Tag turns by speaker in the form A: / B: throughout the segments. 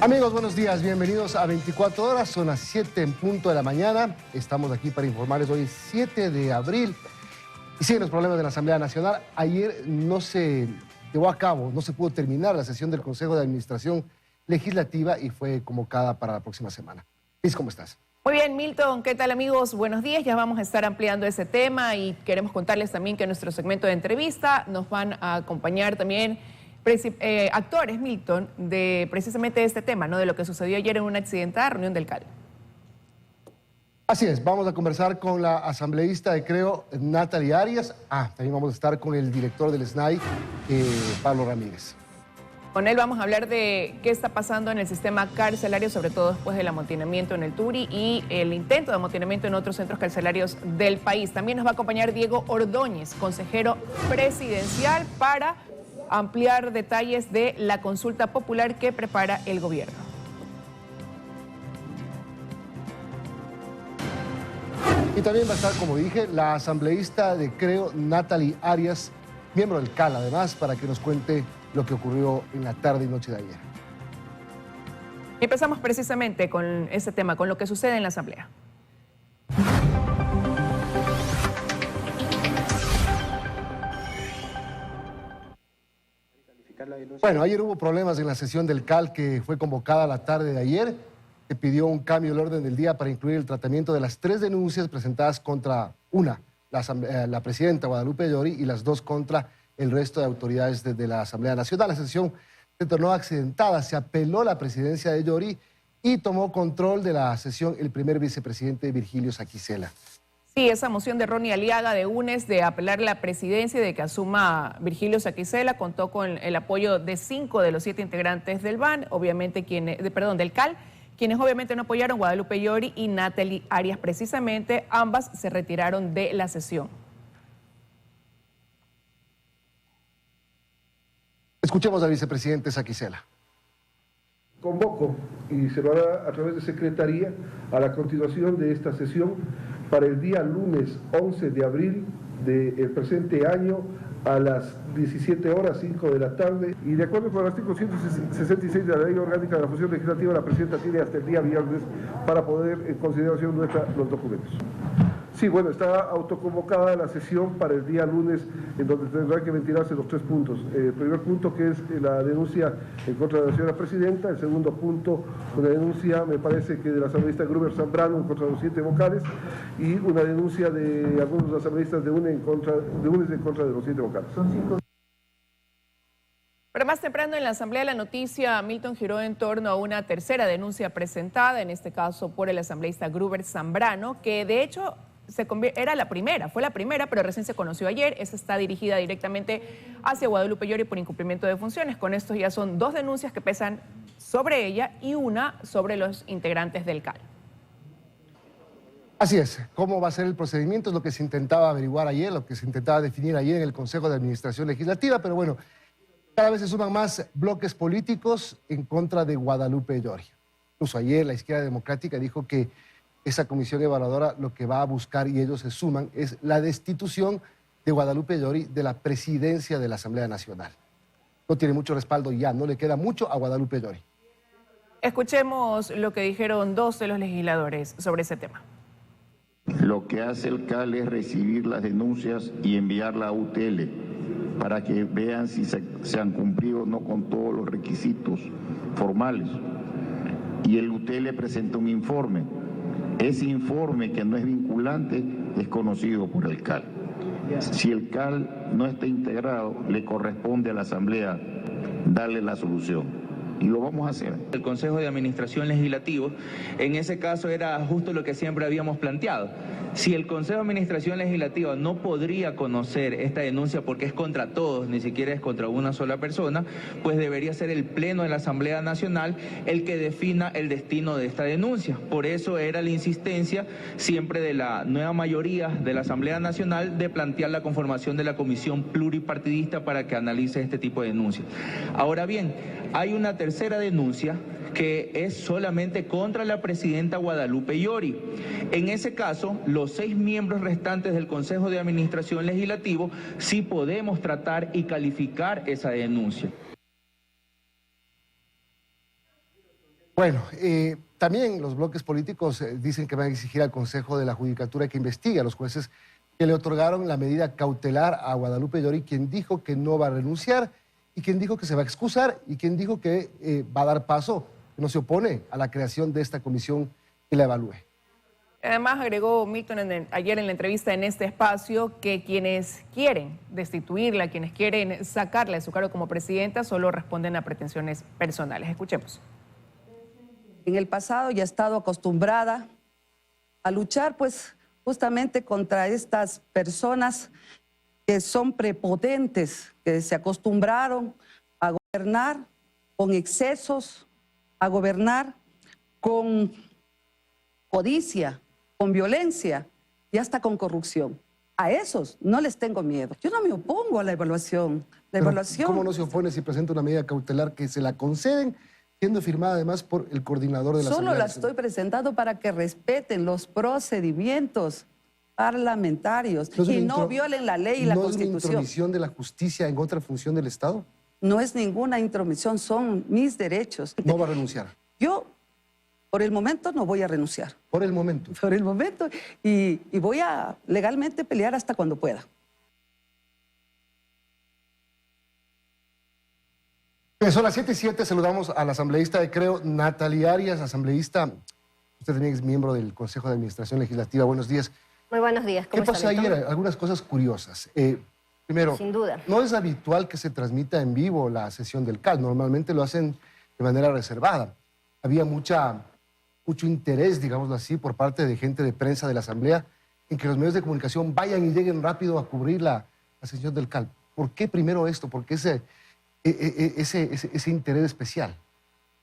A: Amigos, buenos días, bienvenidos a 24 horas, son las 7 en punto de la mañana. Estamos aquí para informarles, hoy es 7 de abril y siguen los problemas de la Asamblea Nacional. Ayer no se llevó a cabo, no se pudo terminar la sesión del Consejo de Administración Legislativa y fue convocada para la próxima semana. Liz, ¿cómo estás?
B: Muy bien, Milton, ¿qué tal, amigos? Buenos días, ya vamos a estar ampliando ese tema y queremos contarles también que en nuestro segmento de entrevista nos van a acompañar también actores, Milton, de precisamente este tema, ¿no? De lo que sucedió ayer en una accidentada reunión del CAL.
A: Así es, vamos a conversar con la asambleísta de Creo, Natalie Arias. También vamos a estar con el director del SNAI, Pablo Ramírez.
B: Con él vamos a hablar de qué está pasando en el sistema carcelario, sobre todo después del amotinamiento en el Turi y el intento de amotinamiento en otros centros carcelarios del país. También nos va a acompañar Diego Ordóñez, consejero presidencial, para ampliar detalles de la consulta popular que prepara el gobierno.
A: Y también va a estar, como dije, la asambleísta de Creo, Natalie Arias, miembro del CAL, además, para que nos cuente lo que ocurrió en la tarde y noche de ayer.
B: Empezamos precisamente con ese tema, con lo que sucede en la Asamblea.
A: Bueno, ayer hubo problemas en la sesión del CAL que fue convocada la tarde de ayer. Se pidió un cambio del orden del día para incluir el tratamiento de las 3 denuncias presentadas contra la presidenta Guadalupe Llori y las 2 contra el resto de autoridades de la Asamblea Nacional. La sesión se tornó accidentada, se apeló la presidencia de Llori y tomó control de la sesión el primer vicepresidente Virgilio Saquicela.
B: Sí, esa moción de Ronnie Aliaga de UNES de apelar la presidencia y de que asuma Virgilio Saquicela contó con el apoyo de 5 de los 7 integrantes del BAN, obviamente del CAL, quienes obviamente no apoyaron, Guadalupe Llori y Natalie Arias. Precisamente ambas se retiraron de la sesión.
A: Escuchemos al vicepresidente Saquicela.
C: Convoco, y se lo hará a través de Secretaría, a la continuación de esta sesión para el día lunes 11 de abril del presente año a las 17 horas, 5 de la tarde. Y de acuerdo con el artículo 166 de la Ley Orgánica de la Función Legislativa, la presidenta tiene hasta el día viernes para poner en consideración los documentos. Sí, bueno, está autoconvocada la sesión para el día lunes, en donde tendrán que ventilarse los 3 puntos. El primer punto, que es la denuncia en contra de la señora presidenta. El segundo punto, una denuncia, me parece que de la asambleísta Gruber Zambrano en contra de los 7 vocales, y una denuncia de algunos de los asambleístas de UNES en contra de los 7 vocales. Son 5.
B: Pero más temprano en la Asamblea la noticia, Milton, giró en torno a una tercera denuncia presentada, en este caso por el asambleísta Gruber Zambrano, que de hecho fue la primera, pero recién se conoció ayer. Esa está dirigida directamente hacia Guadalupe Llori por incumplimiento de funciones. Con esto ya son 2 denuncias que pesan sobre ella y una sobre los integrantes del CAL.
A: Así es, cómo va a ser el procedimiento es lo que se intentaba averiguar ayer, lo que se intentaba definir ayer en el Consejo de Administración Legislativa, pero bueno, cada vez se suman más bloques políticos en contra de Guadalupe Llori. Incluso ayer la Izquierda Democrática dijo que esa comisión evaluadora lo que va a buscar, y ellos se suman, es la destitución de Guadalupe Llori de la presidencia de la Asamblea Nacional. No tiene mucho respaldo ya, no le queda mucho a Guadalupe Llori.
B: Escuchemos lo que dijeron 2 de los legisladores sobre ese tema.
D: Lo que hace el CAL es recibir las denuncias y enviarlas a UTL para que vean si se han cumplido o no con todos los requisitos formales. Y el UTL presenta un informe. Ese informe, que no es vinculante, es conocido por el CAL. Si el CAL no está integrado, le corresponde a la Asamblea darle la solución. Y lo vamos a hacer.
E: El Consejo de Administración Legislativo, en ese caso era justo lo que siempre habíamos planteado. Si el Consejo de Administración Legislativa no podría conocer esta denuncia porque es contra todos, ni siquiera es contra una sola persona, pues debería ser el Pleno de la Asamblea Nacional el que defina el destino de esta denuncia. Por eso era la insistencia siempre de la nueva mayoría de la Asamblea Nacional de plantear la conformación de la comisión pluripartidista para que analice este tipo de denuncias. Ahora bien, hay una tercera denuncia que es solamente contra la presidenta Guadalupe Llori. En ese caso, los 6 miembros restantes del Consejo de Administración Legislativo sí podemos tratar y calificar esa denuncia.
A: Bueno, también los bloques políticos dicen que van a exigir al Consejo de la Judicatura que investigue a los jueces que le otorgaron la medida cautelar a Guadalupe Llori, quien dijo que no va a renunciar y quien dijo que se va a excusar y quien dijo que va a dar paso, que no se opone a la creación de esta comisión que la evalúe.
B: Además, agregó Milton ayer en la entrevista en este espacio que quienes quieren destituirla, quienes quieren sacarla de su cargo como presidenta, solo responden a pretensiones personales. Escuchemos.
F: En el pasado ya he estado acostumbrada a luchar, pues, justamente contra estas personas que son prepotentes, que se acostumbraron a gobernar con excesos, a gobernar con codicia, con violencia y hasta con corrupción. A esos no les tengo miedo. Yo no me opongo a la evaluación.
A: ¿Cómo no se opone si presenta una medida cautelar que se la conceden, siendo firmada además por el coordinador de la Asamblea?
F: Solo la estoy presentando para que respeten los procedimientos parlamentarios y no violen la ley y la Constitución.
A: ¿No es una intromisión de la justicia en otra función del Estado?
F: No es ninguna intromisión, son mis derechos.
A: ¿No va a renunciar?
F: Yo, por el momento, no voy a renunciar.
A: ¿Por el momento?
F: Por el momento. Y voy a legalmente pelear hasta cuando pueda.
A: Son las 7:07, saludamos a la asambleísta de Creo, Natalia Arias, asambleísta. Usted también es miembro del Consejo de Administración Legislativa. Buenos días.
G: Muy buenos días.
A: ¿Qué pasó ayer? Algunas cosas curiosas. Primero,
G: sin duda,
A: no es habitual que se transmita en vivo la sesión del CAL. Normalmente lo hacen de manera reservada. Había mucho interés, digámoslo así, por parte de gente de prensa de la Asamblea en que los medios de comunicación vayan y lleguen rápido a cubrir la sesión del CAL. ¿Por qué primero esto? ¿Por qué ese interés especial?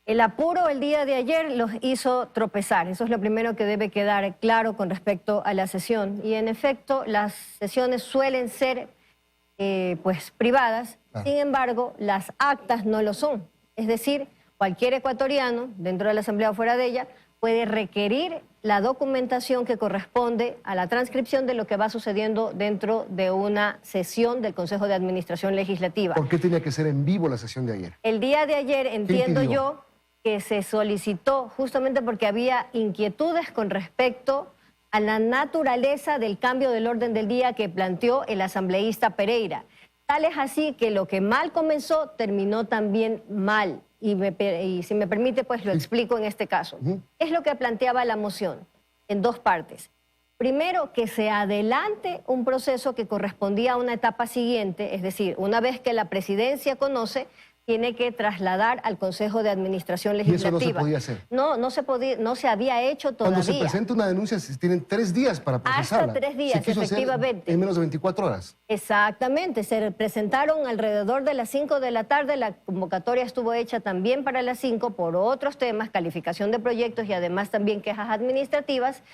G: el apuro el día de ayer los hizo tropezar. Eso es lo primero que debe quedar claro con respecto a la sesión. Y en efecto, las sesiones suelen ser pues privadas. Sin embargo, las actas no lo son. Es decir, cualquier ecuatoriano, dentro de la Asamblea o fuera de ella, puede requerir la documentación que corresponde a la transcripción de lo que va sucediendo dentro de una sesión del Consejo de Administración Legislativa.
A: ¿Por qué tenía que ser en vivo la sesión de ayer?
G: El día de ayer entiendo yo que se solicitó justamente porque había inquietudes con respecto a la naturaleza del cambio del orden del día que planteó el asambleísta Pereira. Tal es así que lo que mal comenzó terminó también mal. Y si me permite, pues lo explico en este caso. Es lo que planteaba la moción, en dos partes. Primero, que se adelante un proceso que correspondía a una etapa siguiente, es decir, una vez que la presidencia conoce, tiene que trasladar al Consejo de Administración Legislativa.
A: ¿Y eso no se podía hacer?
G: No se había hecho todavía.
A: Cuando se presenta una denuncia, se tienen 3 días para procesarla.
G: Hasta 3 días, efectivamente.
A: En menos de 24 horas.
G: Exactamente. Se presentaron alrededor de las 5 de la tarde. La convocatoria estuvo hecha también para las 5 por otros temas, calificación de proyectos y además también quejas administrativas,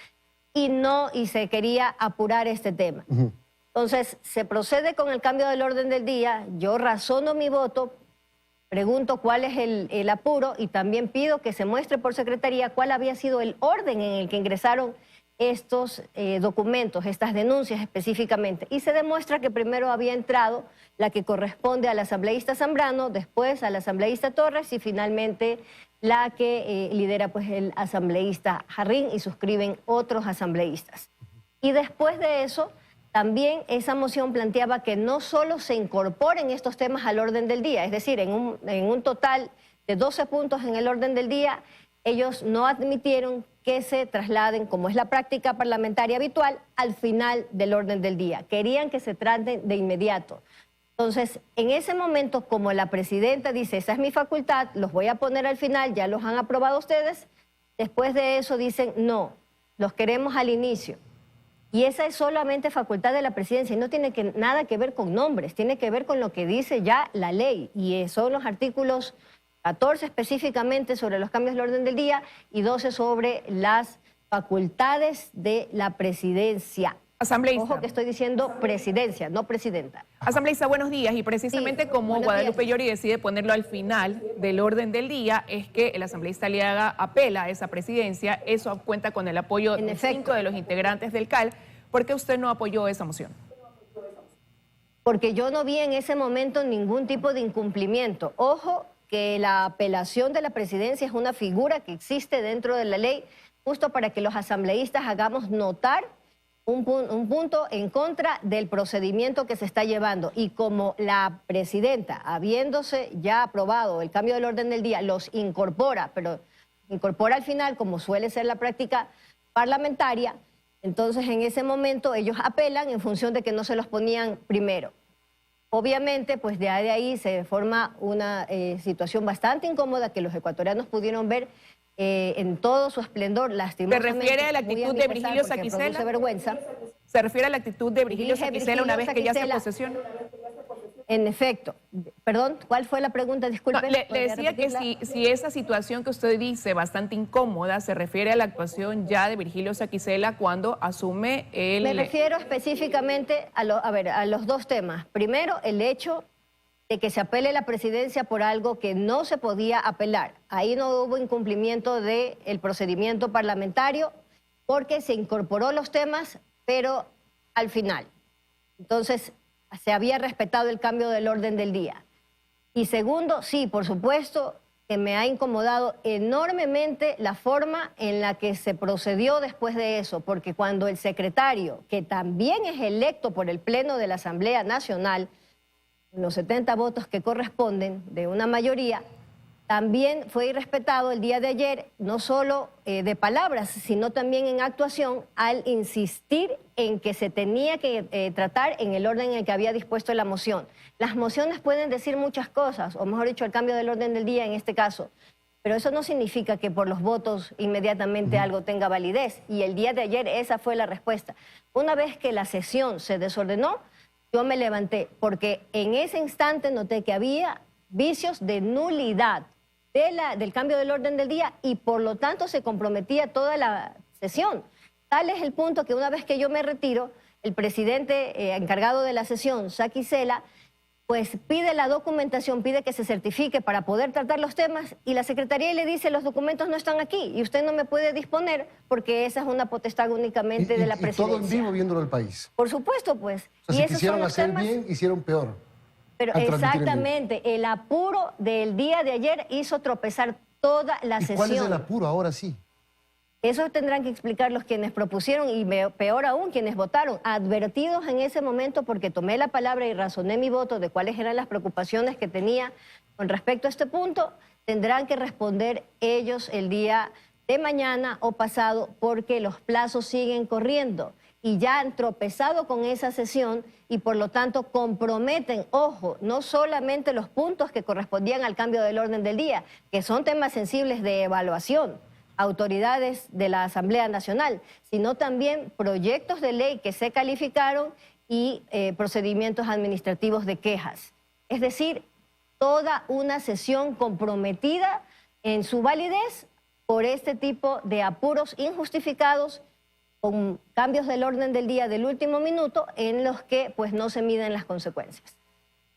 G: y se quería apurar este tema. Entonces, se procede con el cambio del orden del día. Yo razono mi voto. Pregunto cuál es el apuro y también pido que se muestre por secretaría cuál había sido el orden en el que ingresaron estos documentos, estas denuncias específicamente. Y se demuestra que primero había entrado la que corresponde al asambleísta Zambrano, después al asambleísta Torres y finalmente la que lidera pues el asambleísta Jarrín y suscriben otros asambleístas. Y después de eso, también esa moción planteaba que no solo se incorporen estos temas al orden del día, es decir, en un total de 12 puntos en el orden del día, ellos no admitieron que se trasladen, como es la práctica parlamentaria habitual, al final del orden del día. Querían que se traten de inmediato. Entonces, en ese momento, como la presidenta dice, esa es mi facultad, los voy a poner al final, ya los han aprobado ustedes, después de eso dicen, no, los queremos al inicio. Y esa es solamente facultad de la presidencia y no tiene nada que ver con nombres, tiene que ver con lo que dice ya la ley. Y son los artículos 14 específicamente sobre los cambios del orden del día y 12 sobre las facultades de la presidencia.
B: Asambleísta.
G: Ojo que estoy diciendo presidencia, no presidenta.
B: Asambleísta, buenos días. Y precisamente
G: Sí,
B: como Guadalupe Llori decide ponerlo al final del orden del día, es que el asambleísta Aliaga apela a esa presidencia. Eso cuenta con el apoyo de 5 de los integrantes del CAL. ¿Por qué usted no apoyó esa moción?
G: Porque yo no vi en ese momento ningún tipo de incumplimiento. Ojo que la apelación de la presidencia es una figura que existe dentro de la ley, justo para que los asambleístas hagamos notar un punto en contra del procedimiento que se está llevando. Y como la presidenta, habiéndose ya aprobado el cambio del orden del día, los incorpora, pero incorpora al final, como suele ser la práctica parlamentaria, entonces en ese momento ellos apelan en función de que no se los ponían primero. Obviamente, pues de ahí se forma una situación bastante incómoda que los ecuatorianos pudieron ver en todo su esplendor, lastimosamente.
B: ¿Se refiere a la actitud de Virgilio Saquicela?
G: Vergüenza.
B: ¿Se refiere a la actitud de Virgilio Saquicela una vez que ya se posesiona?
G: En efecto. Perdón, ¿cuál fue la pregunta? Disculpe.
B: No, le decía que si esa situación que usted dice, bastante incómoda, se refiere a la actuación ya de Virgilio Saquicela cuando asume el...
G: Me refiero específicamente a los dos temas. Primero, el hecho de que se apele la presidencia por algo que no se podía apelar. Ahí no hubo incumplimiento del procedimiento parlamentario porque se incorporó los temas, pero al final. Entonces, se había respetado el cambio del orden del día. Y segundo, sí, por supuesto, que me ha incomodado enormemente la forma en la que se procedió después de eso, porque cuando el secretario, que también es electo por el Pleno de la Asamblea Nacional, los 70 votos que corresponden de una mayoría, también fue irrespetado el día de ayer, no solo de palabras, sino también en actuación, al insistir en que se tenía que tratar en el orden en el que había dispuesto la moción. Las mociones pueden decir muchas cosas, o mejor dicho, el cambio del orden del día en este caso, pero eso no significa que por los votos inmediatamente algo tenga validez, y el día de ayer esa fue la respuesta. Una vez que la sesión se desordenó, yo me levanté, porque en ese instante noté que había vicios de nulidad del cambio del orden del día y por lo tanto se comprometía toda la sesión. Tal es el punto que una vez que yo me retiro, el presidente encargado de la sesión, Saquicela, pues pide la documentación, pide que se certifique para poder tratar los temas y la Secretaría le dice los documentos no están aquí y usted no me puede disponer porque esa es una potestad únicamente de la presidencia.
A: Y todo en vivo viéndolo el país.
G: Por supuesto, pues.
A: O sea,
G: y
A: si quisieron hacer bien, hicieron peor.
G: Pero exactamente, el apuro del día de ayer hizo tropezar toda la sesión.
A: ¿Cuál es el apuro ahora sí?
G: Eso tendrán que explicar los quienes propusieron y peor aún quienes votaron, advertidos en ese momento porque tomé la palabra y razoné mi voto de cuáles eran las preocupaciones que tenía con respecto a este punto, tendrán que responder ellos el día de mañana o pasado porque los plazos siguen corriendo y ya han tropezado con esa sesión y por lo tanto comprometen, ojo, no solamente los puntos que correspondían al cambio del orden del día, que son temas sensibles de evaluación, autoridades de la Asamblea Nacional, sino también proyectos de ley que se calificaron y procedimientos administrativos de quejas. Es decir, toda una sesión comprometida en su validez por este tipo de apuros injustificados con cambios del orden del día del último minuto en los que pues no se miden las consecuencias.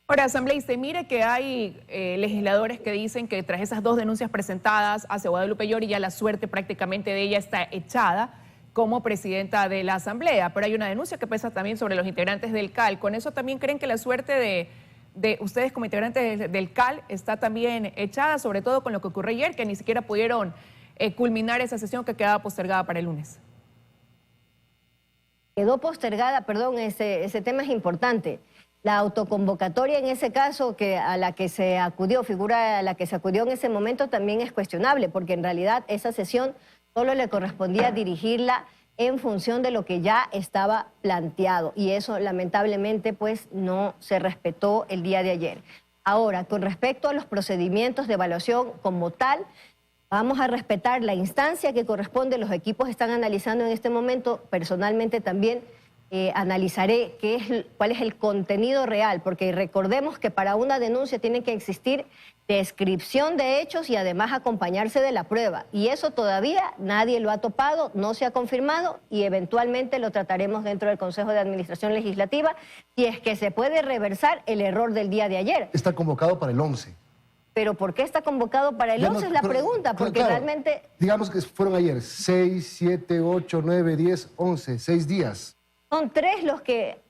B: Ahora, asambleísta, mire que hay legisladores que dicen que tras esas dos denuncias presentadas hacia Guadalupe Llori ya la suerte prácticamente de ella está echada como presidenta de la Asamblea, pero hay una denuncia que pesa también sobre los integrantes del CAL. ¿Con eso también creen que la suerte de ustedes como integrantes del CAL está también echada, sobre todo con lo que ocurrió ayer, que ni siquiera pudieron culminar esa sesión que quedaba postergada para el lunes?
G: Quedó postergada, perdón, ese tema es importante. La autoconvocatoria en ese caso a la que se acudió, figura a la que se acudió en ese momento también es cuestionable, porque en realidad esa sesión solo le correspondía dirigirla en función de lo que ya estaba planteado y eso lamentablemente pues no se respetó el día de ayer. Ahora, con respecto a los procedimientos de evaluación como tal, vamos a respetar la instancia que corresponde, los equipos están analizando en este momento, personalmente también analizaré cuál es el contenido real, porque recordemos que para una denuncia tiene que existir descripción de hechos y además acompañarse de la prueba. Y eso todavía nadie lo ha topado, no se ha confirmado y eventualmente lo trataremos dentro del Consejo de Administración Legislativa si es que se puede reversar el error del día de ayer.
A: Está convocado para el 11.
G: ¿Pero por qué está convocado para el 11? Es la pregunta, porque
A: claro,
G: realmente...
A: Digamos que fueron ayer 6, 7, 8, 9, 10, 11, 6 días.
G: Son tres los que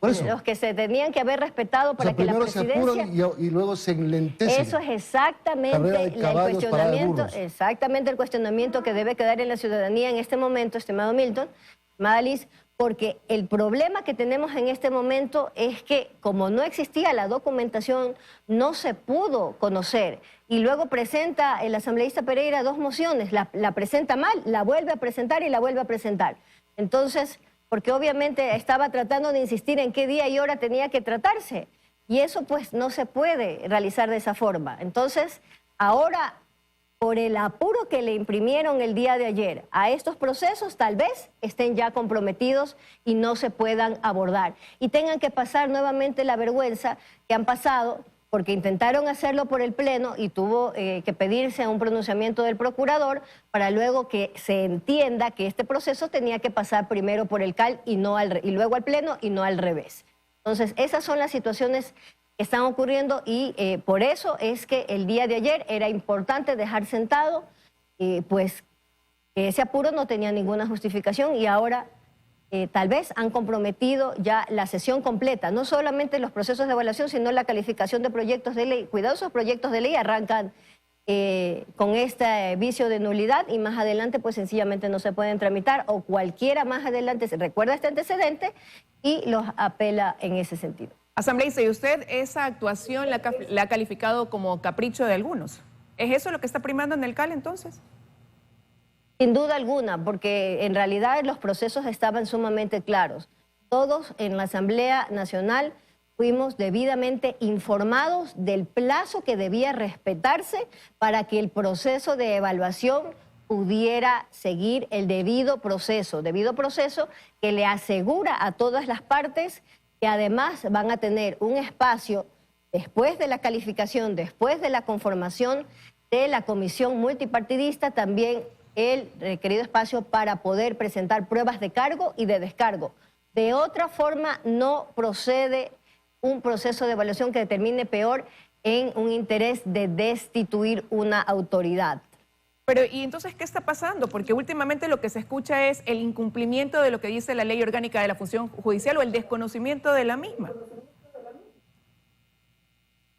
G: se tenían que haber respetado para que la
A: primero se
G: presidencia...
A: apuran y luego se enlentecen.
G: Eso es exactamente el cuestionamiento que debe quedar en la ciudadanía en este momento, estimado Milton, estimada Liz, porque el problema que tenemos en este momento es que como no existía la documentación, no se pudo conocer. Y luego presenta el asambleísta Pereira dos mociones, la presenta mal, la vuelve a presentar y la vuelve a presentar. Entonces, porque obviamente estaba tratando de insistir en qué día y hora tenía que tratarse. Y eso pues no se puede realizar de esa forma. Entonces, ahora, por el apuro que le imprimieron el día de ayer a estos procesos, tal vez estén ya comprometidos y no se puedan abordar. Y tengan que pasar nuevamente la vergüenza que han pasado, porque intentaron hacerlo por el Pleno y tuvo que pedirse un pronunciamiento del procurador para luego que se entienda que este proceso tenía que pasar primero por el CAL y luego al Pleno y no al revés. Entonces, esas son las situaciones que están ocurriendo y por eso es que el día de ayer era importante dejar sentado, pues ese apuro no tenía ninguna justificación y ahora tal vez han comprometido ya la sesión completa, no solamente los procesos de evaluación, sino la calificación de proyectos de ley. Cuidado, esos proyectos de ley arrancan con este vicio de nulidad y más adelante pues sencillamente no se pueden tramitar o cualquiera más adelante se recuerda este antecedente y los apela en ese sentido.
B: Asambleísta, ¿y usted esa actuación la ha calificado como capricho de algunos? ¿Es eso lo que está primando en el CAL entonces?
G: Sin duda alguna, porque en realidad los procesos estaban sumamente claros. Todos en la Asamblea Nacional fuimos debidamente informados del plazo que debía respetarse para que el proceso de evaluación pudiera seguir el debido proceso que le asegura a todas las partes que además van a tener un espacio después de la calificación, después de la conformación de la comisión multipartidista, también el requerido espacio para poder presentar pruebas de cargo y de descargo. De otra forma, no procede un proceso de evaluación que determine peor en un interés de destituir una autoridad.
B: Pero, ¿y entonces qué está pasando? Porque últimamente lo que se escucha es el incumplimiento de lo que dice la Ley Orgánica de la Función Judicial o el desconocimiento de la misma.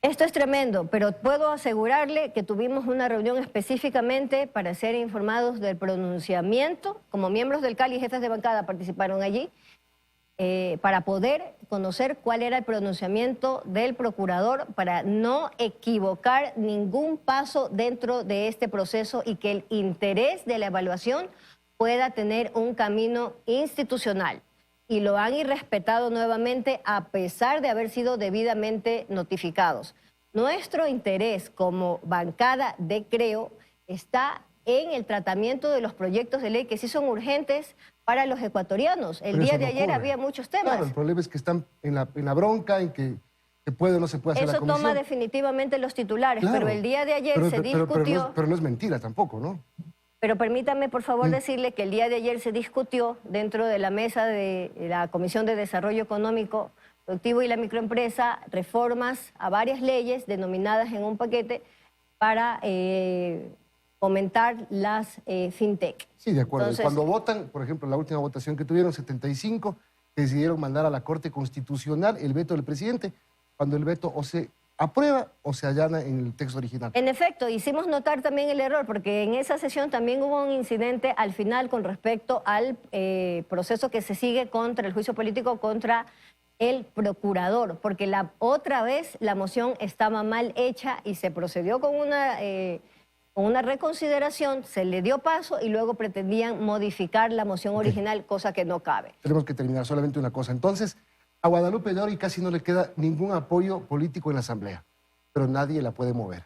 G: Esto es tremendo, pero puedo asegurarle que tuvimos una reunión específicamente para ser informados del pronunciamiento. Como miembros del CAL y jefes de bancada participaron allí para poder conocer cuál era el pronunciamiento del procurador para no equivocar ningún paso dentro de este proceso y que el interés de la evaluación pueda tener un camino institucional. Y lo han irrespetado nuevamente a pesar de haber sido debidamente notificados. Nuestro interés como bancada de Creo está en el tratamiento de los proyectos de ley que sí son urgentes para los ecuatorianos. El día de ayer había muchos temas.
A: Claro, el problema es que están en la bronca, en que puede o no se puede hacer la comisión.
G: Eso toma definitivamente los titulares,
A: claro,
G: pero el día de ayer se discutió...
A: Pero no es mentira tampoco, ¿no?
G: Pero permítame, por favor, decirle que el día de ayer se discutió dentro de la mesa de la Comisión de Desarrollo Económico, Productivo y la Microempresa reformas a varias leyes denominadas en un paquete para fomentar las fintech.
A: Sí, de acuerdo.
G: Entonces,
A: cuando votan, por ejemplo, la última votación que tuvieron, 75, decidieron mandar a la Corte Constitucional el veto del presidente, cuando el veto o se aprueba o se allana en el texto original.
G: En efecto, hicimos notar también el error, porque en esa sesión también hubo un incidente al final con respecto al proceso que se sigue contra el juicio político contra el procurador, porque otra vez la moción estaba mal hecha y se procedió con una reconsideración, se le dio paso y luego pretendían modificar la moción original, cosa que no cabe.
A: Tenemos que terminar solamente una cosa. Entonces, a Guadalupe Llori casi no le queda ningún apoyo político en la Asamblea, pero nadie la puede mover.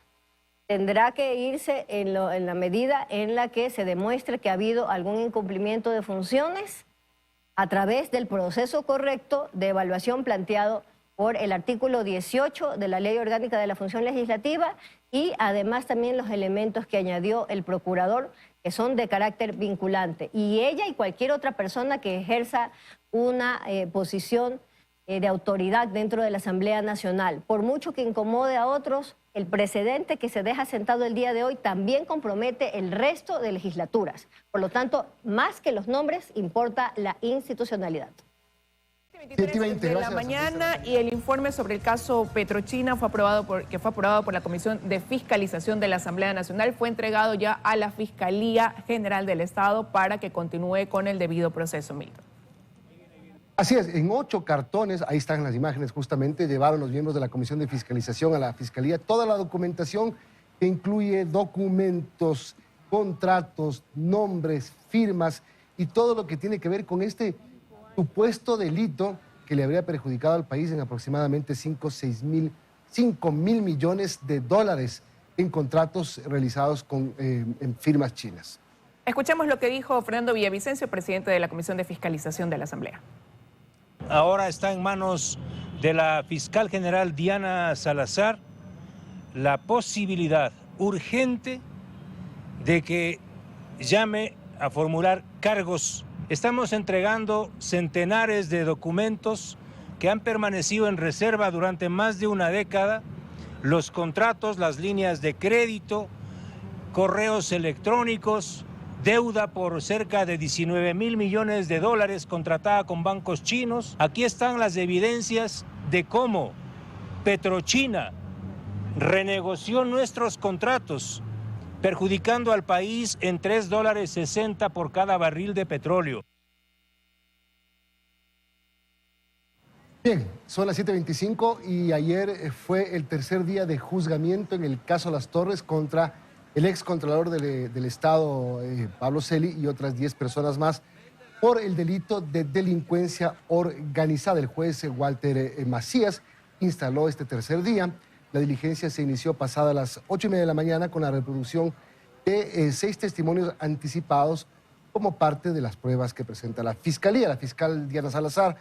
G: Tendrá que irse en la medida en la que se demuestre que ha habido algún incumplimiento de funciones a través del proceso correcto de evaluación planteado por el artículo 18 de la Ley Orgánica de la Función Legislativa y además también los elementos que añadió el procurador que son de carácter vinculante. Y ella y cualquier otra persona que ejerza una posición de autoridad dentro de la Asamblea Nacional, por mucho que incomode a otros, el precedente que se deja sentado el día de hoy también compromete el resto de legislaturas. Por lo tanto, más que los nombres, importa la institucionalidad.
B: 7:20 de la mañana, y el informe sobre el caso Petrochina que fue aprobado por la Comisión de Fiscalización de la Asamblea Nacional fue entregado ya a la Fiscalía General del Estado para que continúe con el debido proceso, Milton.
A: Así es, en 8 cartones, ahí están las imágenes justamente, llevaron los miembros de la Comisión de Fiscalización a la Fiscalía toda la documentación que incluye documentos, contratos, nombres, firmas y todo lo que tiene que ver con este supuesto delito que le habría perjudicado al país en aproximadamente 5 mil millones de dólares en contratos realizados en firmas chinas.
B: Escuchemos lo que dijo Fernando Villavicencio, presidente de la Comisión de Fiscalización de la Asamblea.
H: Ahora está en manos de la fiscal general Diana Salazar la posibilidad urgente de que llame a formular cargos. Estamos entregando centenares de documentos que han permanecido en reserva durante más de una década, los contratos, las líneas de crédito, correos electrónicos, deuda por cerca de 19.000 millones de dólares contratada con bancos chinos. Aquí están las evidencias de cómo Petrochina renegoció nuestros contratos, perjudicando al país en $3.60 por cada barril de petróleo.
A: Bien, son las 7:25 y ayer fue el tercer día de juzgamiento en el caso Las Torres contra el excontralor del Estado, Pablo Celi, y otras 10 personas más por el delito de delincuencia organizada. El juez Walter Macías instaló este tercer día. La diligencia se inició pasada las 8:30 de la mañana con la reproducción de 6 testimonios anticipados como parte de las pruebas que presenta la Fiscalía. La fiscal Diana Salazar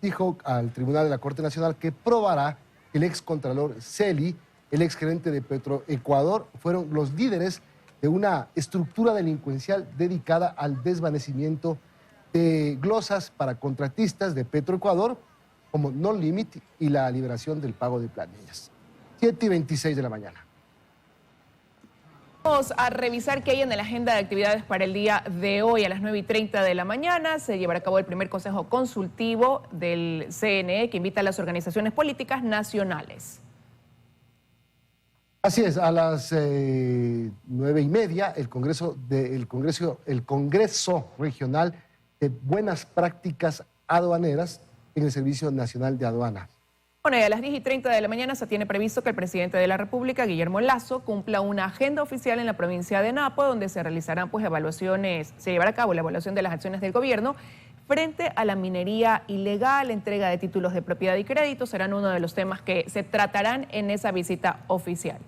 A: dijo al Tribunal de la Corte Nacional que probará que el excontralor Celi, el exgerente de Petroecuador, fueron los líderes de una estructura delincuencial dedicada al desvanecimiento de glosas para contratistas de Petroecuador como No Limit y la liberación del pago de planillas. 7:26 de la mañana.
B: Vamos a revisar qué hay en la agenda de actividades para el día de hoy. A las 9:30 de la mañana se llevará a cabo el primer consejo consultivo del CNE que invita a las organizaciones políticas nacionales.
A: Así es, a las 9:30 el Congreso Regional de Buenas Prácticas Aduaneras en el Servicio Nacional de Aduana.
B: Bueno, y a las 10:30 de la mañana se tiene previsto que el presidente de la República, Guillermo Lasso, cumpla una agenda oficial en la provincia de Napo, donde se realizarán se llevará a cabo la evaluación de las acciones del gobierno frente a la minería ilegal, entrega de títulos de propiedad y crédito, serán uno de los temas que se tratarán en esa visita oficial.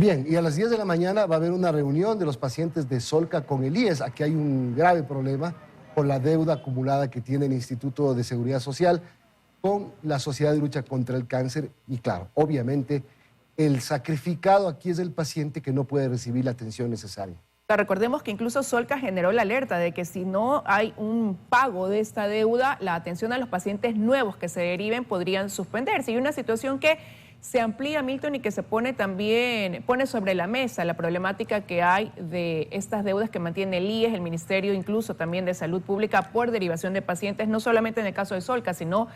A: Bien, y a las 10 de la mañana va a haber una reunión de los pacientes de Solca con el IES. Aquí hay un grave problema por la deuda acumulada que tiene el Instituto de Seguridad Social con la Sociedad de Lucha contra el Cáncer. Y claro, obviamente, el sacrificado aquí es el paciente que no puede recibir la atención necesaria.
B: Recordemos que incluso Solca generó la alerta de que si no hay un pago de esta deuda, la atención a los pacientes nuevos que se deriven podrían suspenderse. Y una situación que se amplía, Milton, y que se pone sobre la mesa la problemática que hay de estas deudas que mantiene el IES, el Ministerio incluso también de Salud Pública, por derivación de pacientes, no solamente en el caso de Solca, sino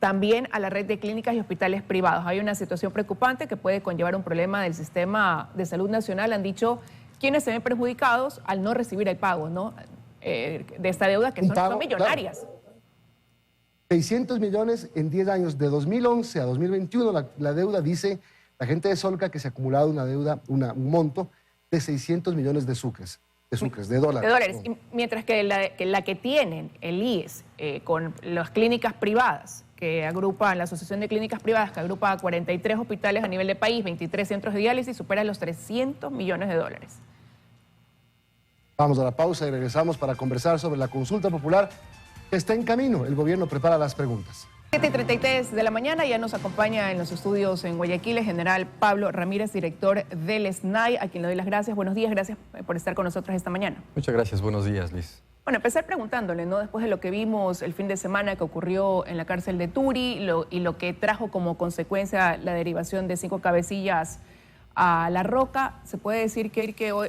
B: también a la red de clínicas y hospitales privados. Hay una situación preocupante que puede conllevar un problema del sistema de salud nacional, han dicho quienes se ven perjudicados al no recibir el pago, ¿no? De esta deuda que son millonarias.
A: Claro. 600 millones en 10 años, de 2011 a 2021, la deuda, dice la gente de Solca, que se ha acumulado una deuda, un monto de 600 millones de sucres, de dólares.
B: Y mientras que la que tienen el IES con las clínicas privadas, que agrupa la Asociación de Clínicas Privadas, que agrupa 43 hospitales a nivel de país, 23 centros de diálisis, supera los 300 millones de dólares.
A: Vamos a la pausa y regresamos para conversar sobre la consulta popular que está en camino. El gobierno prepara las preguntas.
B: 7:33 de la mañana, ya nos acompaña en los estudios en Guayaquil el general Pablo Ramírez, director del SNAI, a quien le doy las gracias. Buenos días, gracias por estar con nosotros esta mañana.
I: Muchas gracias, buenos días, Liz.
B: Bueno, empezar preguntándole, ¿no? Después de lo que vimos el fin de semana que ocurrió en la cárcel de Turi y lo que trajo como consecuencia la derivación de 5 cabecillas a La Roca, ¿se puede decir que hoy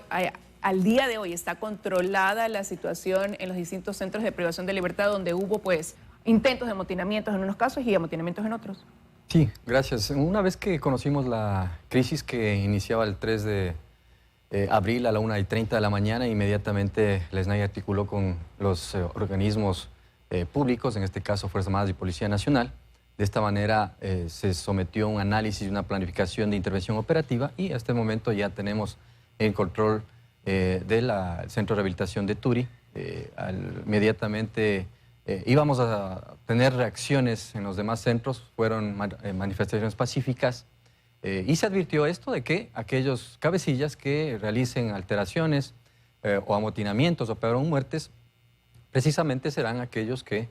B: al día de hoy está controlada la situación en los distintos centros de privación de libertad donde hubo pues intentos de amotinamientos en unos casos y amotinamientos en otros?
I: Sí, gracias. Una vez que conocimos la crisis que iniciaba el 3 de abril a la 1:30 de la mañana, inmediatamente el SNAI articuló con los organismos públicos, en este caso Fuerzas Armadas y Policía Nacional. De esta manera se sometió a un análisis y una planificación de intervención operativa y a este momento ya tenemos el control del Centro de Rehabilitación de Turi. Inmediatamente íbamos a tener reacciones en los demás centros, fueron manifestaciones pacíficas y se advirtió esto de que aquellos cabecillas que realicen alteraciones o amotinamientos o peor aún muertes, precisamente serán aquellos que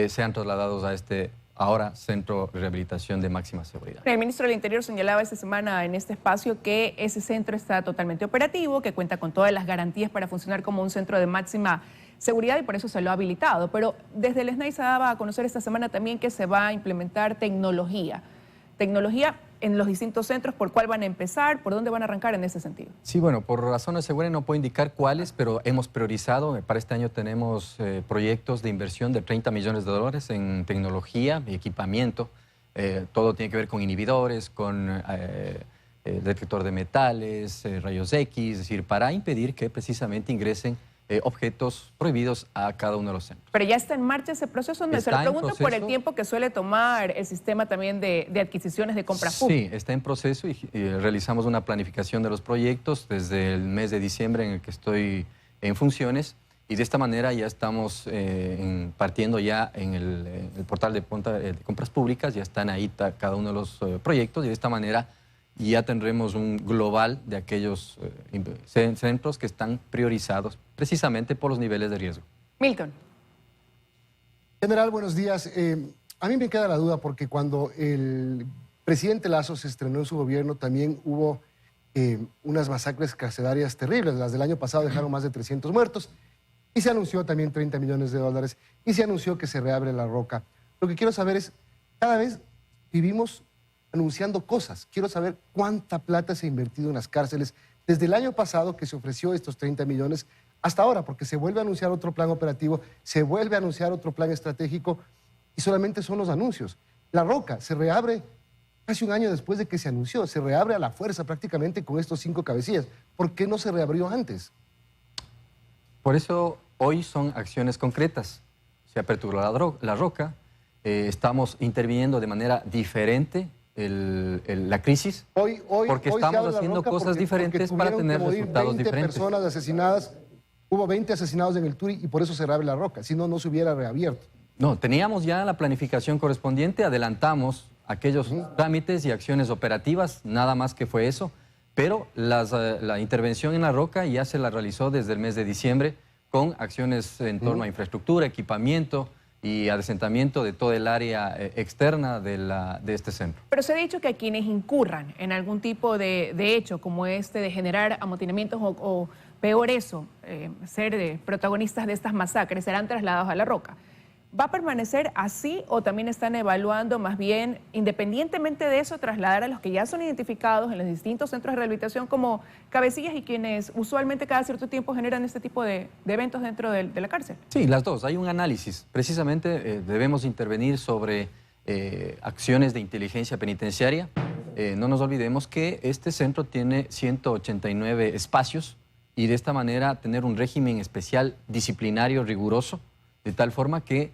I: sean trasladados a este ahora Centro de Rehabilitación de Máxima Seguridad.
B: El ministro del Interior señalaba esta semana en este espacio que ese centro está totalmente operativo, que cuenta con todas las garantías para funcionar como un centro de máxima seguridad y por eso se lo ha habilitado. Pero desde el SNAI se daba a conocer esta semana también que se va a implementar tecnología. Tecnología en los distintos centros, ¿por cuál van a empezar? ¿Por dónde van a arrancar en ese sentido?
I: Sí, bueno, por razones de seguridad no puedo indicar cuáles, pero hemos priorizado. Para este año tenemos proyectos de inversión de $30 millones en tecnología y equipamiento. Todo tiene que ver con inhibidores, con detector de metales, rayos X, es decir, para impedir que precisamente ingresen objetos prohibidos a cada uno de los centros.
B: Pero ya está en marcha ese proceso, donde se lo pregunto por el tiempo que suele tomar el sistema también de adquisiciones de compras públicas.
I: Sí, está en proceso y realizamos una planificación de los proyectos desde el mes de diciembre en el que estoy en funciones y de esta manera ya estamos partiendo ya en el portal de compras públicas, ya están ahí cada uno de los proyectos y de esta manera ya tendremos un global de aquellos centros que están priorizados precisamente por los niveles de riesgo.
B: Milton.
A: General, buenos días. A mí me queda la duda porque cuando el presidente Lasso se estrenó en su gobierno también hubo unas masacres carcelarias terribles. Las del año pasado dejaron más de 300 muertos y se anunció también $30 millones y se anunció que se reabre La Roca. Lo que quiero saber es, cada vez vivimos anunciando cosas. Quiero saber cuánta plata se ha invertido en las cárceles desde el año pasado que se ofreció estos 30 millones hasta ahora, porque se vuelve a anunciar otro plan operativo, se vuelve a anunciar otro plan estratégico y solamente son los anuncios. La Roca se reabre casi un año después de que se anunció, se reabre a la fuerza prácticamente con estos 5 cabecillas. ¿Por qué no se reabrió antes?
I: Por eso hoy son acciones concretas. Se aperturó la Roca, estamos interviniendo de manera diferente la crisis, porque estamos haciendo cosas diferentes para tener resultados diferentes.
A: Personas asesinadas, hubo 20 asesinados en el Turi y por eso se reabre La Roca, si no, no se hubiera reabierto.
I: No, teníamos ya la planificación correspondiente, adelantamos aquellos trámites y acciones operativas, nada más que fue eso, pero la intervención en La Roca ya se la realizó desde el mes de diciembre con acciones en torno a infraestructura, equipamiento y adesentamiento de toda el área externa de este centro.
B: Pero se ha dicho que a quienes incurran en algún tipo de hecho como este de generar amotinamientos o peor eso, ser protagonistas de estas masacres, serán trasladados a La Roca. ¿Va a permanecer así o también están evaluando más bien, independientemente de eso, trasladar a los que ya son identificados en los distintos centros de rehabilitación como cabecillas y quienes usualmente cada cierto tiempo generan este tipo de eventos dentro de la cárcel?
I: Sí, las dos. Hay un análisis. Precisamente debemos intervenir sobre acciones de inteligencia penitenciaria. No nos olvidemos que este centro tiene 189 espacios y de esta manera tener un régimen especial disciplinario riguroso, de tal forma que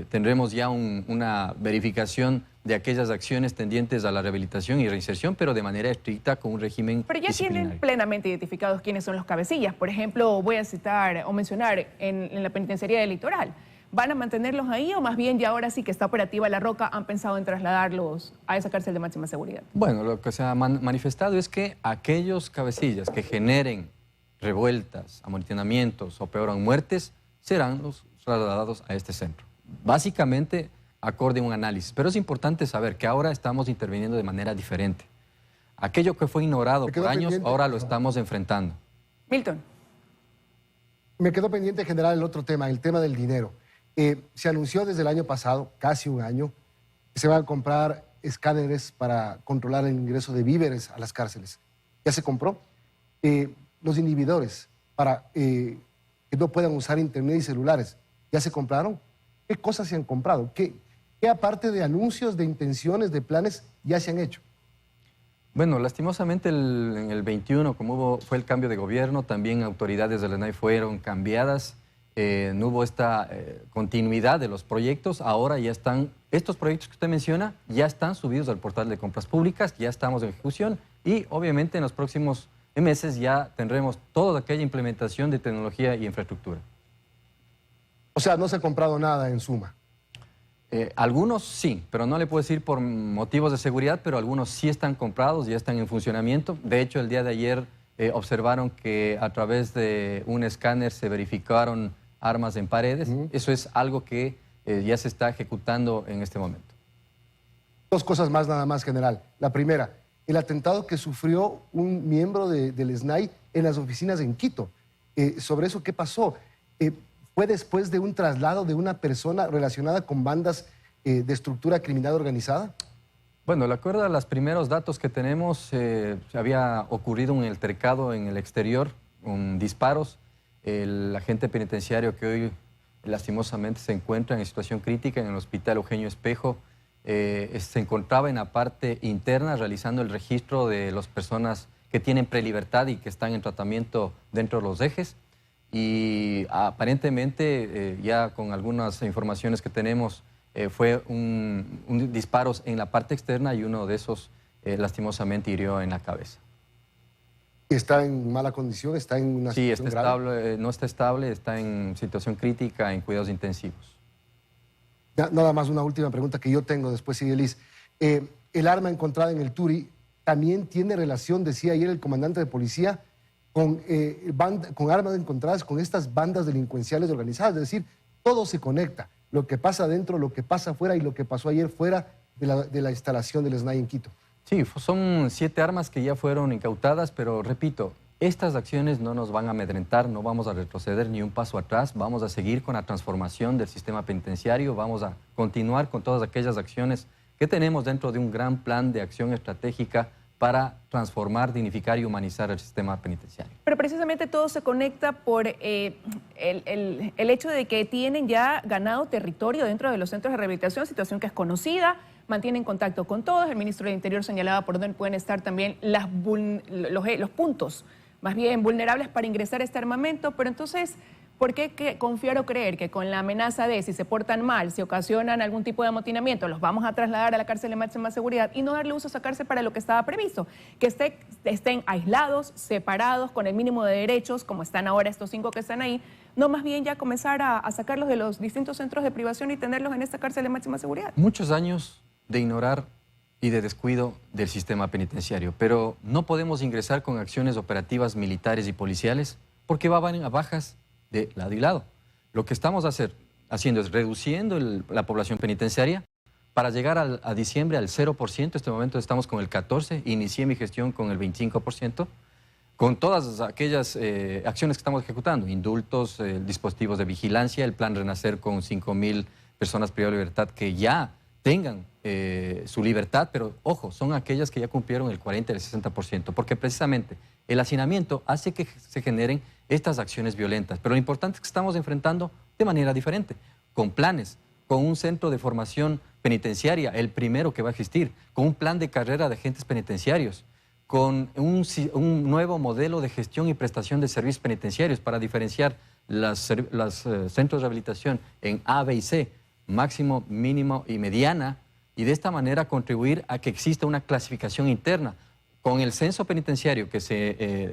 I: tendremos ya una verificación de aquellas acciones tendientes a la rehabilitación y reinserción, pero de manera estricta con un régimen
B: Pero ya
I: disciplinario.
B: tienen plenamente identificados quiénes son los cabecillas. Por ejemplo, voy a citar o mencionar en la penitenciaría del Litoral. ¿Van a mantenerlos ahí o más bien ya ahora sí que está operativa La Roca han pensado en trasladarlos a esa cárcel de máxima seguridad?
I: Bueno, lo que se ha manifestado es que aquellos cabecillas que generen revueltas, amotinamientos o peor aún muertes serán los trasladados a este centro. Básicamente acorde a un análisis, pero es importante saber que ahora estamos interviniendo de manera diferente. Aquello que fue ignorado por años, ahora lo estamos enfrentando.
B: Milton.
A: Me quedó pendiente, general, el otro tema, el tema del dinero. Se anunció desde el año pasado, casi un año, que se van a comprar escáneres para controlar el ingreso de víveres a las cárceles. ¿Ya se compró? Los inhibidores para que no puedan usar internet y celulares. ¿Ya se compraron? ¿Qué cosas se han comprado? ¿Qué aparte de anuncios, de intenciones, de planes, ya se han hecho?
I: Bueno, lastimosamente en el 21, como fue el cambio de gobierno, también autoridades del SNAI fueron cambiadas, no hubo esta continuidad de los proyectos. Ahora ya están, estos proyectos que usted menciona, ya están subidos al portal de compras públicas, ya estamos en ejecución y obviamente en los próximos meses ya tendremos toda aquella implementación de tecnología y infraestructura.
A: O sea, no se ha comprado nada en suma.
I: Algunos sí, pero no le puedo decir por motivos de seguridad, pero algunos sí están comprados, ya están en funcionamiento. De hecho, el día de ayer observaron que a través de un escáner se verificaron armas en paredes. Eso es algo que ya se está ejecutando en este momento.
A: Dos cosas más nada más, general. La primera, el atentado que sufrió un miembro del SNAI en las oficinas en Quito. Sobre eso, ¿qué pasó? ¿Fue después de un traslado de una persona relacionada con bandas de estructura criminal organizada?
I: Bueno, de acuerdo a los primeros datos que tenemos, había ocurrido un altercado en el exterior, con disparos. El agente penitenciario que hoy lastimosamente se encuentra en situación crítica en el Hospital Eugenio Espejo, se encontraba en la parte interna realizando el registro de las personas que tienen prelibertad y que están en tratamiento dentro de los ejes. Y aparentemente, ya con algunas informaciones que tenemos, fue un disparos en la parte externa y uno de esos lastimosamente hirió en la cabeza.
A: ¿Está en mala condición? ¿Está en una situación
I: está
A: grave?
I: estable, no está estable, está en situación crítica, en cuidados intensivos.
A: Nada más una última pregunta que yo tengo después, Sidelis. El arma encontrada en el Turi también tiene relación, decía ayer el comandante de policía, con armas encontradas con estas bandas delincuenciales organizadas. Es decir, todo se conecta. Lo que pasa adentro, lo que pasa afuera y lo que pasó ayer fuera de la instalación del SNAI en Quito.
I: Sí, son 7 armas que ya fueron incautadas, pero repito, estas acciones no nos van a amedrentar, no vamos a retroceder ni un paso atrás, vamos a seguir con la transformación del sistema penitenciario, vamos a continuar con todas aquellas acciones que tenemos dentro de un gran plan de acción estratégica para transformar, dignificar y humanizar el sistema penitenciario.
B: Pero precisamente todo se conecta por el hecho de que tienen ya ganado territorio dentro de los centros de rehabilitación, situación que es conocida, mantienen contacto con todos. El ministro del Interior señalaba por dónde pueden estar también los puntos más bien vulnerables para ingresar a este armamento, pero entonces, ¿por qué confiar o creer que con la amenaza de si se portan mal, si ocasionan algún tipo de amotinamiento, los vamos a trasladar a la cárcel de máxima seguridad y no darle uso a esa cárcel para lo que estaba previsto? Que estén aislados, separados, con el mínimo de derechos, como están ahora estos 5 que están ahí, no más bien ya comenzar a sacarlos de los distintos centros de privación y tenerlos en esta cárcel de máxima seguridad.
I: Muchos años de ignorar y de descuido del sistema penitenciario, pero no podemos ingresar con acciones operativas militares y policiales porque van a bajas de lado y lado. Lo que estamos haciendo es reduciendo la población penitenciaria para llegar a diciembre al 0%. En este momento estamos con el 14%, inicié mi gestión con el 25%, con todas aquellas acciones que estamos ejecutando, indultos, dispositivos de vigilancia, el plan Renacer con 5.000 personas privadas de libertad que ya tengan su libertad, pero ojo, son aquellas que ya cumplieron el 40 y el 60%, porque precisamente el hacinamiento hace que se generen estas acciones violentas. Pero lo importante es que estamos enfrentando de manera diferente, con planes, con un centro de formación penitenciaria, el primero que va a existir, con un plan de carrera de agentes penitenciarios, con un nuevo modelo de gestión y prestación de servicios penitenciarios para diferenciar los centros de rehabilitación en A, B y C, máximo, mínimo y mediana, y de esta manera contribuir a que exista una clasificación interna. Con el censo penitenciario que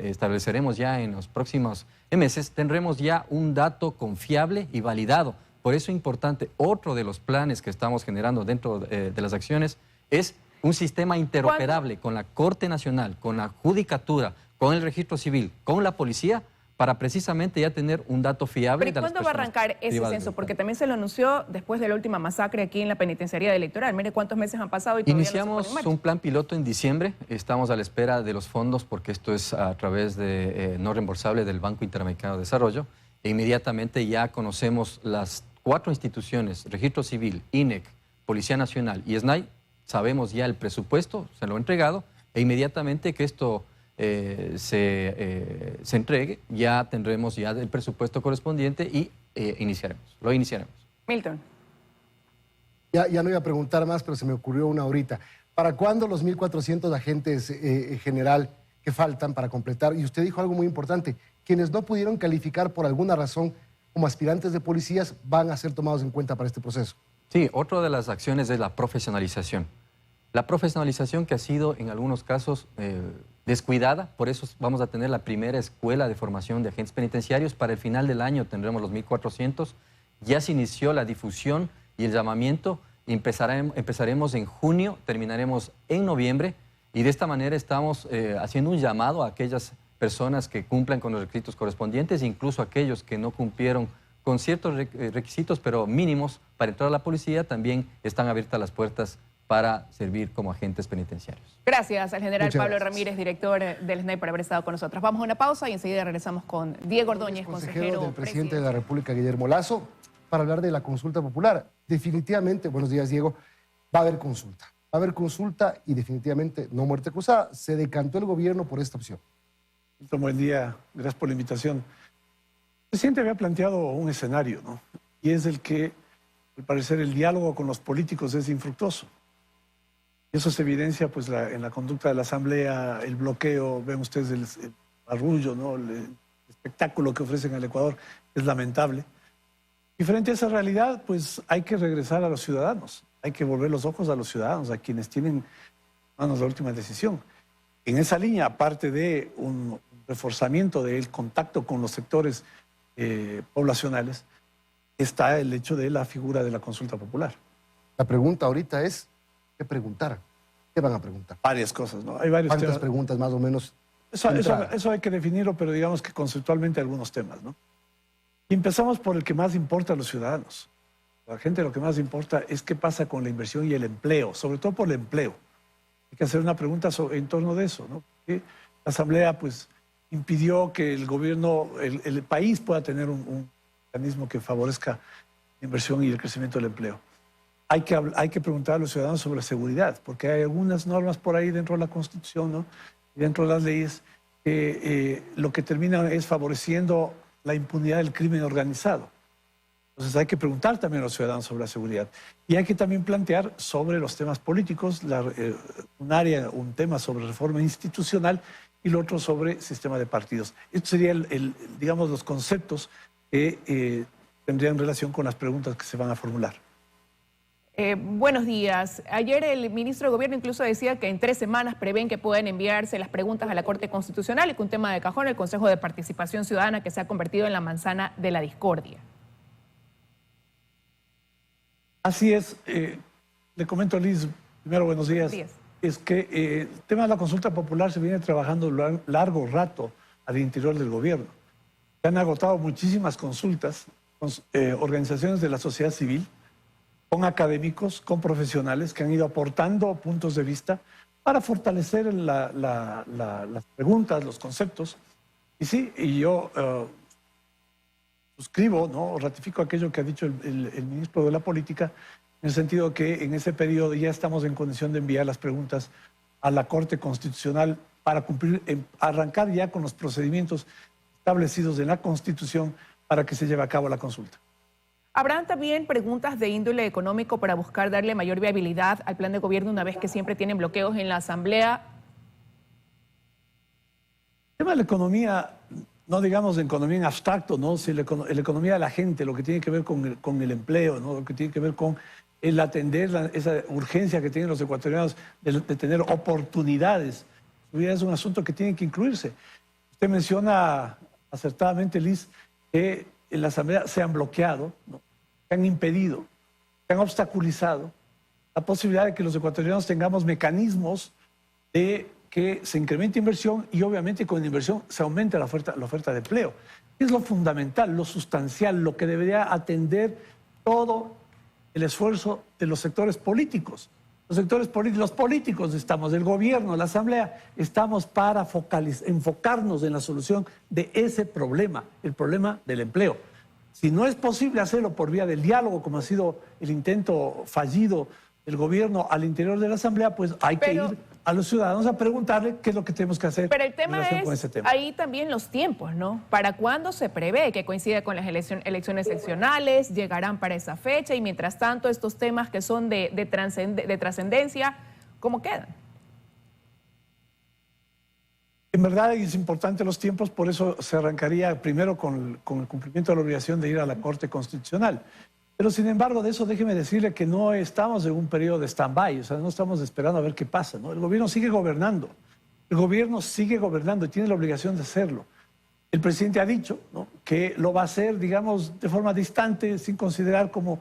I: estableceremos ya en los próximos meses, tendremos ya un dato confiable y validado. Por eso es importante, otro de los planes que estamos generando dentro de las acciones es un sistema interoperable con la Corte Nacional, con la Judicatura, con el Registro Civil, con la Policía, para precisamente ya tener un dato fiable.
B: ¿Pero cuándo va a arrancar ese censo? Porque también se lo anunció después de la última masacre aquí en la penitenciaría electoral. Mire cuántos meses han pasado y todavía
I: iniciamos
B: no se pone en marcha.
I: un plan piloto en diciembre. Estamos a la espera de los fondos porque esto es a través de no reembolsable del Banco Interamericano de Desarrollo. E inmediatamente ya conocemos las 4 instituciones, Registro Civil, INEC, Policía Nacional y SNAI. Sabemos ya el presupuesto, se lo he entregado, e inmediatamente que esto se entregue, ya tendremos ya el presupuesto correspondiente y lo iniciaremos.
B: Milton.
A: Ya no iba a preguntar más, pero se me ocurrió una ahorita. ¿Para cuándo los 1.400 agentes general que faltan para completar? Y usted dijo algo muy importante, quienes no pudieron calificar por alguna razón como aspirantes de policías van a ser tomados en cuenta para este proceso.
I: Sí, otra de las acciones es la profesionalización. La profesionalización que ha sido en algunos casos descuidada, por eso vamos a tener la primera escuela de formación de agentes penitenciarios. Para el final del año tendremos los 1.400. Ya se inició la difusión y el llamamiento. Empezaremos en junio, terminaremos en noviembre y de esta manera estamos haciendo un llamado a aquellas personas que cumplan con los requisitos correspondientes, incluso aquellos que no cumplieron con ciertos requisitos, pero mínimos para entrar a la policía, también están abiertas las puertas para servir como agentes penitenciarios.
B: Gracias al general
A: Muchas
B: Pablo
A: gracias.
B: Ramírez, director del SNAI, por haber estado con nosotros. Vamos a una pausa y enseguida regresamos con Diego Ordóñez, consejero
A: del presidente de la República, Guillermo Lasso, para hablar de la consulta popular. Definitivamente, buenos días, Diego, va a haber consulta. Va a haber consulta y definitivamente no muerte cruzada. Se decantó el gobierno por esta opción.
J: Buen día, gracias por la invitación. El presidente había planteado un escenario, ¿no? Y es el que, al parecer, el diálogo con los políticos es infructuoso. Y eso se evidencia pues, en la conducta de la Asamblea, el bloqueo, ven ustedes el arrullo, ¿no? El espectáculo que ofrecen al Ecuador es lamentable. Y frente a esa realidad, pues hay que regresar a los ciudadanos, hay que volver los ojos a los ciudadanos, a quienes tienen manos la última decisión. En esa línea, aparte de un reforzamiento del contacto con los sectores poblacionales, está el hecho de la figura de la consulta popular.
A: La pregunta ahorita es, ¿qué preguntar? ¿Qué van a preguntar?
J: Varias cosas, ¿no? Hay varios
A: ¿Cuántas
J: temas.
A: preguntas más o menos?
J: Eso hay que definirlo, pero digamos que conceptualmente algunos temas, ¿no? Y empezamos por el que más importa a los ciudadanos. A la gente lo que más importa es qué pasa con la inversión y el empleo, sobre todo por el empleo. Hay que hacer una pregunta en torno de eso, ¿no? Porque la Asamblea pues, impidió que el gobierno, el país pueda tener un mecanismo que favorezca la inversión y el crecimiento del empleo. Hay que preguntar a los ciudadanos sobre la seguridad, porque hay algunas normas por ahí dentro de la Constitución, ¿no? Y dentro de las leyes que lo que termina es favoreciendo la impunidad del crimen organizado. Entonces hay que preguntar también a los ciudadanos sobre la seguridad. Y hay que también plantear sobre los temas políticos, un tema sobre reforma institucional y lo otro sobre sistema de partidos. Estos serían, digamos, los conceptos que tendrían relación con las preguntas que se van a formular.
B: Buenos días. Ayer el ministro de Gobierno incluso decía que en 3 semanas prevén que puedan enviarse las preguntas a la Corte Constitucional y que un tema de cajón, el Consejo de Participación Ciudadana, que se ha convertido en la manzana de la discordia.
J: Así es. Le comento, Liz, primero buenos días.
B: Buenos días.
J: Es que el tema de la consulta popular se viene trabajando largo rato al interior del gobierno. Se han agotado muchísimas consultas con organizaciones de la sociedad civil, con académicos, con profesionales que han ido aportando puntos de vista para fortalecer las preguntas, los conceptos. Y sí, y yo suscribo, ¿no? Ratifico aquello que ha dicho el ministro de la Política, en el sentido que en ese periodo ya estamos en condición de enviar las preguntas a la Corte Constitucional para arrancar ya con los procedimientos establecidos en la Constitución para que se lleve a cabo la consulta.
B: ¿Habrán también preguntas de índole económico para buscar darle mayor viabilidad al plan de gobierno una vez que siempre tienen bloqueos en la Asamblea?
J: El tema de la economía, no digamos de economía en abstracto, ¿no? Si la economía de la gente, lo que tiene que ver con el empleo, ¿no? Lo que tiene que ver con el atender esa urgencia que tienen los ecuatorianos de tener oportunidades. Es un asunto que tiene que incluirse. Usted menciona acertadamente, Liz, que en la Asamblea se han bloqueado, ¿no? Se han impedido, se han obstaculizado la posibilidad de que los ecuatorianos tengamos mecanismos de que se incremente inversión y obviamente con la inversión se aumente la oferta de empleo. Es lo fundamental, lo sustancial, lo que debería atender todo el esfuerzo de los sectores políticos. Los políticos estamos, el gobierno, la Asamblea, estamos para enfocarnos en la solución de ese problema, el problema del empleo. Si no es posible hacerlo por vía del diálogo, como ha sido el intento fallido del gobierno al interior de la Asamblea, pues hay que ir a los ciudadanos a preguntarle qué es lo que tenemos que hacer.
B: Pero el tema
J: en relación con
B: es
J: ese tema.
B: ahí también los tiempos, ¿no? ¿Para cuándo se prevé que coincida con las elecciones seccionales? ¿Llegarán para esa fecha? Y mientras tanto, estos temas que son de trascendencia, ¿cómo quedan?
J: En verdad es importante los tiempos, por eso se arrancaría primero con el cumplimiento de la obligación de ir a la Corte Constitucional. Pero sin embargo, de eso déjeme decirle que no estamos en un periodo de stand-by, o sea, no estamos esperando a ver qué pasa, ¿no? El gobierno sigue gobernando, y tiene la obligación de hacerlo. El presidente ha dicho, ¿no?, que lo va a hacer, digamos, de forma distante, sin considerar como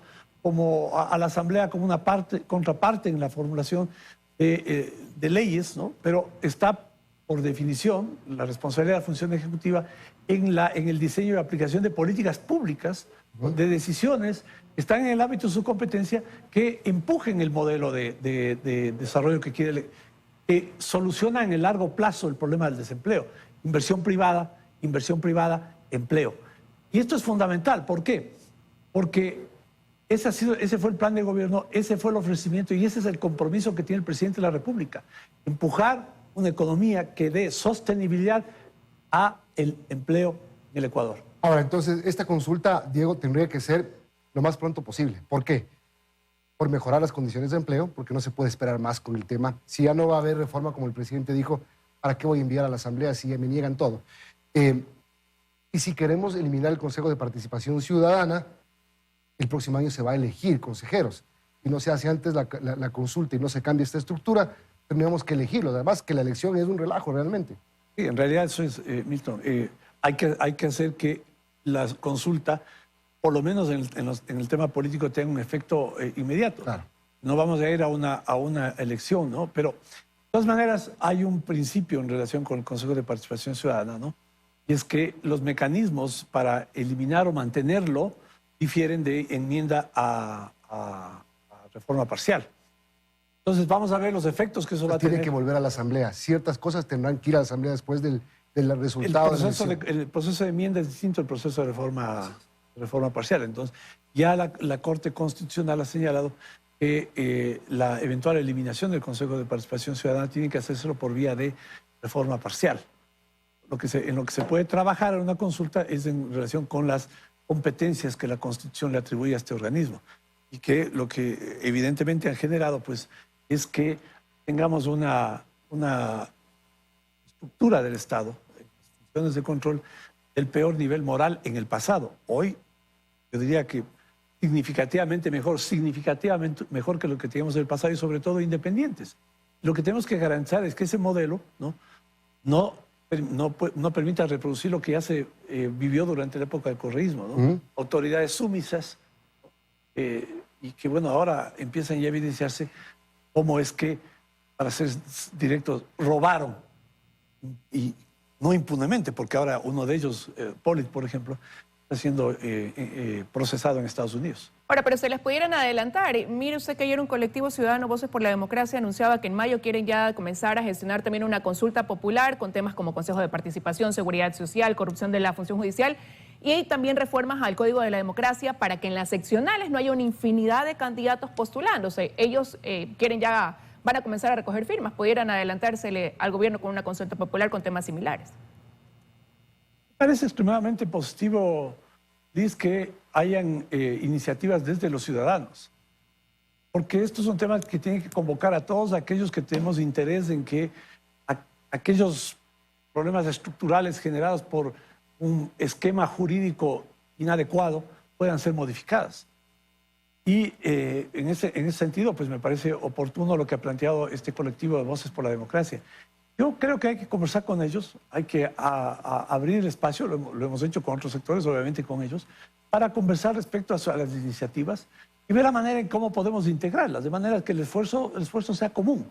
J: a la Asamblea como una contraparte en la formulación de leyes, ¿no? Pero está, por definición, la responsabilidad de la función ejecutiva en el diseño y aplicación de políticas públicas, ¿no?, de decisiones que están en el ámbito de su competencia, que empujen el modelo de desarrollo que soluciona en el largo plazo el problema del desempleo. Inversión privada, empleo. Y esto es fundamental. ¿Por qué? Porque ese fue el plan de gobierno, ese fue el ofrecimiento y ese es el compromiso que tiene el presidente de la República. Empujar una economía que dé sostenibilidad a el empleo en el Ecuador.
A: Ahora, entonces, esta consulta, Diego, tendría que ser lo más pronto posible. ¿Por qué? Por mejorar las condiciones de empleo, porque no se puede esperar más con el tema. Si ya no va a haber reforma, como el presidente dijo, ¿para qué voy a enviar a la Asamblea si ya me niegan todo? Y si queremos eliminar el Consejo de Participación Ciudadana, el próximo año se va a elegir consejeros. Y no se hace antes la consulta y no se cambia esta estructura, tendríamos que elegirlo. Además, que la elección es un relajo realmente.
J: Sí, en realidad eso es, Milton, hay que hacer que la consulta, por lo menos en el tema político, tenga un efecto inmediato.
A: Claro.
J: No vamos a ir a una elección, ¿no? Pero, de todas maneras, hay un principio en relación con el Consejo de Participación Ciudadana, ¿no? Y es que los mecanismos para eliminar o mantenerlo difieren de enmienda a reforma parcial. Entonces, vamos a ver los efectos que eso va a tener.
A: Tiene que volver a la Asamblea. Ciertas cosas tendrán que ir a la Asamblea después del resultado.
J: El proceso de enmienda es distinto al proceso de reforma parcial. Entonces, ya la Corte Constitucional ha señalado que la eventual eliminación del Consejo de Participación Ciudadana tiene que hacérselo por vía de reforma parcial. En lo que se puede trabajar en una consulta es en relación con las competencias que la Constitución le atribuye a este organismo. Y que lo que evidentemente han generado, pues, es que tengamos una estructura del Estado, funciones de control del peor nivel moral en el pasado. Hoy, yo diría que significativamente mejor que lo que teníamos en el pasado y sobre todo independientes. Lo que tenemos que garantizar es que ese modelo no permita reproducir lo que ya se vivió durante la época del correísmo, ¿no? Autoridades sumisas y que, bueno, ahora empiezan ya a evidenciarse cómo es que, para ser directos, robaron y no impunemente, porque ahora uno de ellos, Polit, por ejemplo, está siendo procesado en Estados Unidos.
B: Ahora, pero se les pudieran adelantar. Mire usted que ayer un colectivo ciudadano, Voces por la Democracia, anunciaba que en mayo quieren ya comenzar a gestionar también una consulta popular con temas como Consejo de Participación, Seguridad Social, corrupción de la función judicial y también reformas al Código de la Democracia para que en las seccionales no haya una infinidad de candidatos postulándose. Ellos van a comenzar a recoger firmas. Pudieran adelantársele al gobierno con una consulta popular con temas similares.
J: Me parece extremadamente positivo, Liz, que hayan iniciativas desde los ciudadanos, porque estos son temas que tienen que convocar a todos aquellos que tenemos interés en que aquellos problemas estructurales generados por un esquema jurídico inadecuado puedan ser modificadas. Y en ese sentido, pues me parece oportuno lo que ha planteado este colectivo de Voces por la Democracia. Yo creo que hay que conversar con ellos, hay que abrir el espacio, lo hemos hecho con otros sectores, obviamente con ellos, para conversar respecto a las iniciativas y ver la manera en cómo podemos integrarlas, de manera que el esfuerzo sea común,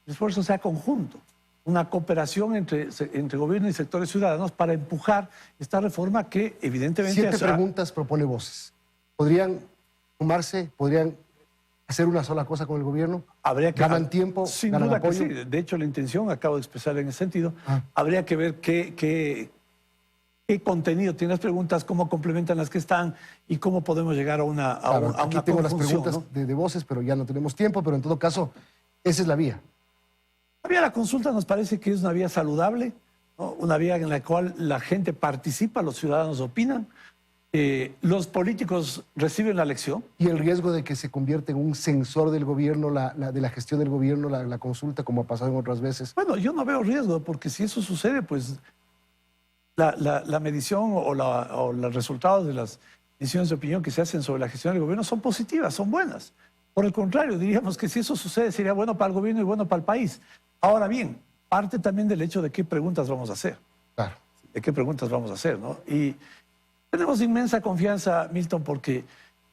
J: el esfuerzo sea conjunto, una cooperación entre gobierno y sectores ciudadanos para empujar esta reforma que evidentemente...
A: 7 preguntas propone Voces. ¿Podrían sumarse? ¿Podrían hacer una sola cosa con el gobierno? ¿Ganan tiempo?
J: Sin
A: ¿Ganan
J: duda
A: apoyo?
J: que sí. De hecho, la intención, acabo de expresar en ese sentido, habría que ver qué contenido tienen las preguntas, cómo complementan las que están y cómo podemos llegar a una
A: Aquí tengo las
J: conjunción,
A: preguntas
J: ¿no?
A: de Voces, pero ya no tenemos tiempo, pero en todo caso, esa es la vía.
J: La vía de la consulta nos parece que es una vía saludable, ¿no? Una vía en la cual la gente participa, los ciudadanos opinan, los políticos reciben la lección.
A: Y el riesgo de que se convierta en un censor del gobierno, de la gestión del gobierno, la consulta, como ha pasado en otras veces.
J: Bueno, yo no veo riesgo, porque si eso sucede, pues la medición o los resultados de las mediciones de opinión que se hacen sobre la gestión del gobierno son positivas, son buenas. Por el contrario, diríamos que si eso sucede sería bueno para el gobierno y bueno para el país. Ahora bien, parte también del hecho de qué preguntas vamos a hacer.
A: Claro.
J: De qué preguntas vamos a hacer, ¿no? Y tenemos inmensa confianza, Milton, porque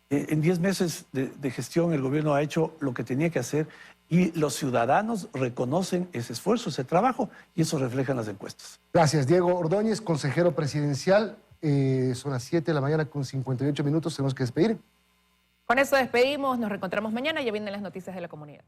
J: en 10 meses de gestión el gobierno ha hecho lo que tenía que hacer y los ciudadanos reconocen ese esfuerzo, ese trabajo, y eso refleja en las encuestas.
A: Gracias, Diego Ordóñez, consejero presidencial. Son las 7 de la mañana con 58 minutos, tenemos que despedir.
B: Con eso despedimos, nos reencontramos mañana, ya vienen las noticias de la comunidad.